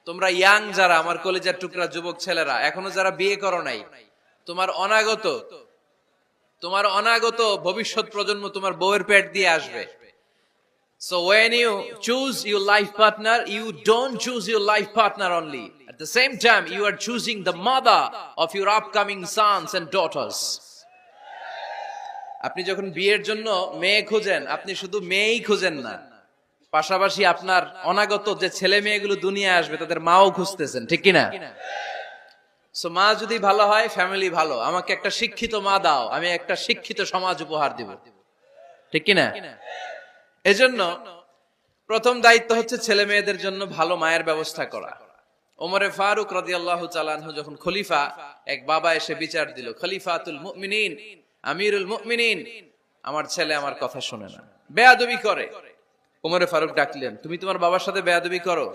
তোমরা ইয়াং যারা, আমার কলেজের টুকরা যুবক ছেলেরা, এখনো যারা বিয়ে করো নাই, তোমার অনাগত ভবিষ্যৎ প্রজন্ম তোমার বউয়ের পেট দিয়ে আসবে। So when you choose your life partner, you don't choose your life partner only. At the same time, you are choosing the mother of your upcoming sons and daughters. আপনি যখন বিয়ের জন্য মেয়ে খুঁজেন, আপনি শুধু মেয়েই খুঁজেন না, পাশাপাশি আপনার অনাগত যে ছেলে মেয়েগুলো দুনিয়ায় আসবে তাদের মাও খুঁজতেছেন, ঠিক কিনা? সো মা যদি ভালো হয়, ফ্যামিলি ভালো। আমাকে একটা শিক্ষিত মা দাও, আমি একটা শিক্ষিত সমাজ উপহার দিব, ঠিক কিনা? এজন্য প্রথম দায়িত্ব হচ্ছে ছেলে মেয়েদের জন্য ভালো মায়ের ব্যবস্থা করা। ওমরে ফারুক রাদিয়াল্লাহু তাআলা আনহু যখন খলিফা, এক বাবা এসে বিচার দিল, খলিফাতুল মুমিনিন, আমিরুল মুমিনিন, আমার ছেলে আমার কথা শুনে না, বেয়াদবি করে। ওমরে ফারুক ডাকলেন, তুমি তোমার বাবার সাথে বেয়াদবি করো?